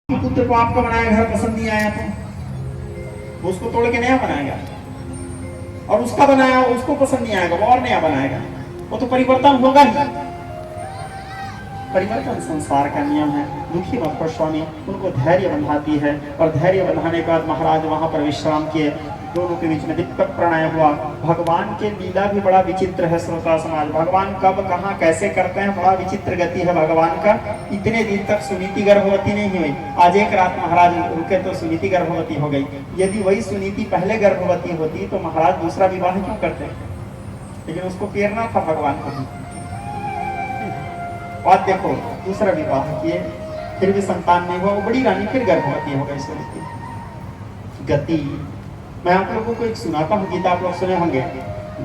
पुत्र को आपका बनाया घर पसंद नहीं आया तो उसको तोड़ के नया बनाएगा, और उसका बनाया उसको पसंद नहीं आएगा वो और नया बनाएगा। वो तो परिवर्तन होगा ही। परिवर्तन संसार का नियम है। दुखी मत हो स्वामी, उनको धैर्य बंधाती है, और धैर्य बंधाने के बाद महाराज वहां पर विश्राम किए। दोनों के बीच में दीपक प्रणय हुआ। भगवान के लीला भी बड़ा विचित्र है श्रोता समाज। भगवान कब कहाँ कैसे करते हैं, बड़ा विचित्र गति है भगवान का। इतने दिन तक सुनीति गर्भवती नहीं हुई, आज एक रात महाराज रुके तो सुनीति गर्भवती हो गई। यदि वही सुनीति पहले गर्भवती होती तो महाराज दूसरा विवाह क्यों करते, लेकिन उसको पेरना था भगवान को। और देखो दूसरा विवाह किए, फिर भी संतान नहीं हुआ। वो बड़ी रानी फिर गर्भवती हो गई सुनीति। गति मैं आप लोगों को एक सुनाता हूँ, गीता आप लोग सुने होंगे।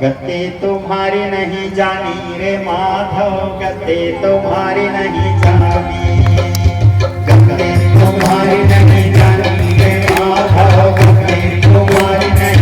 गते तुम्हारे नहीं जानी रे माधव, गते तुम्हारे नहीं जानी, गते तुम्हारे नहीं जानी रे माधव, गते तुम्हारे नहीं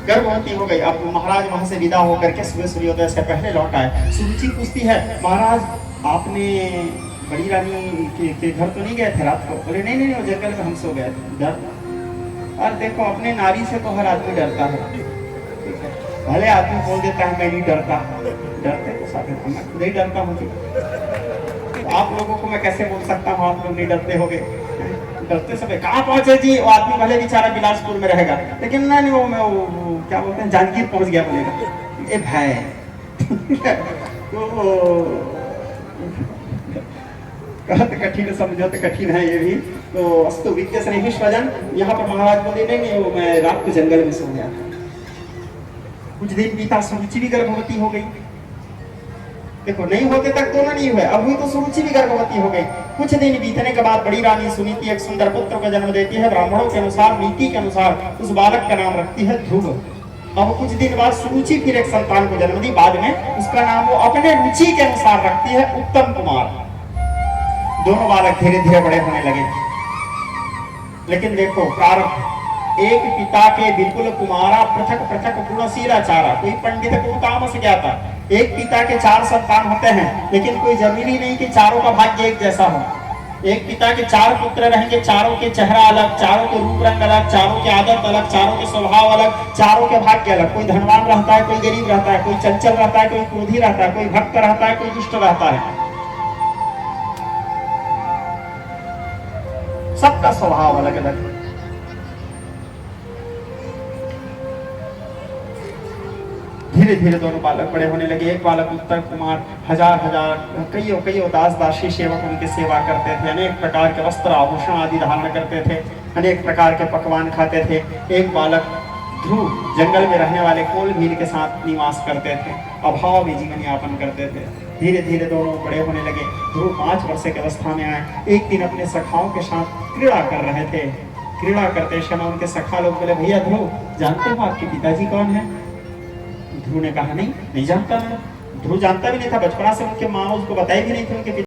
गर्भवती हो गई। अब महाराज वहां से विदा होकर के सुबह सूर्योदय से पहले लौट आए। सुरुचि पूछती है, महाराज आपने बड़ी रानी के घर तो नहीं गए थे रात को? बोले नहीं नहीं, वो जंगल में हम सो गए थे। डर? और देखो अपने नारी से तो हर आदमी डरता है। भले आदमी बोल देता है मैं नहीं डरता, डरते तो साथ मैं खुद ही डरता हूँ। तो आप लोगों को मैं कैसे बोल सकता हूँ आप लोग नहीं डरते होगे? डरते समय कहाँ पहुंचे जी? वो आदमी भले बेचारा बिलासपुर में रहेगा, लेकिन नहीं वो मैं वो क्या बोलते हैं जांजगीर पहुंच गया बोलेगा ए भाई। तो कहत कठिन समझो तो कठिन है ये भी। तो अस्तु विद्या से नहीं स्वजन। यहाँ पर महाराज बोले नहीं वो मैं रात को जंगल में सो गया था। कुछ दिन बीता, सुरुचि भी गर्भवती हो गई। देखो नहीं होते तक दोनों नहीं हुए, अब हुई तो सुरुचि भी गर्भवती हो गई। कुछ दिन बीतने के बाद बड़ी रानी सुनीति एक सुंदर पुत्र को जन्म देती है। ब्राह्मणों के अनुसार, नीति के अनुसार उस बालक का नाम रखती है ध्रुव। अब कुछ दिन बाद सुरुचि फिर एक संतान को जन्म दी। बाद में उसका नाम वो अपने रुचि के अनुसार रखती है उत्तम कुमार। दोनों बालक धीरे धीरे बड़े होने लगे। लेकिन देखो प्रारब्ध, एक पिता के बिल्कुल कुमारा पृथक पृथक गुणशीला चारा। कोई पंडित को तामस ज्ञाता। एक पिता के 4 संतान होते हैं, लेकिन कोई जरूरी नहीं कि चारों का भाग्य एक जैसा हो। एक पिता के 4 पुत्र रहेंगे, चारों के चेहरा अलग, चारों के रूप रंग अलग, चारों की आदत अलग, चारों के स्वभाव अलग, चारों के भाग्य अलग। कोई धनवान रहता है, कोई गरीब रहता है, कोई चंचल रहता है, कोई क्रोधी रहता है, कोई भक्त रहता है, कोई दुष्ट रहता है। सबका स्वभाव अलग अलग। धीरे धीरे दोनों बालक बड़े होने लगे। एक बालक उत्तर कुमार हजार कईयों दास दासी सेवक उनकी सेवा करते थे। अनेक प्रकार के वस्त्र आभूषण आदि धारण करते थे, अनेक प्रकार के पकवान खाते थे। एक बालक ध्रुव जंगल में रहने वाले कोल भील के साथ निवास करते थे, अभाव में जीवन यापन करते थे। धीरे धीरे दोनों बड़े होने लगे। ध्रुव 5 वर्ष की अवस्था में आए। एक दिन अपने सखाओं के साथ क्रीड़ा कर रहे थे। क्रीड़ा करते समय उनके सखा लोग बोले, भैया ध्रुव जानते हो आपके पिताजी कौन है? ध्रुव ने कहा नहीं जानता मैं। ध्रुव जानता भी नहीं था, बचपना से उनके माँ उसको बताई भी नहीं थी उनके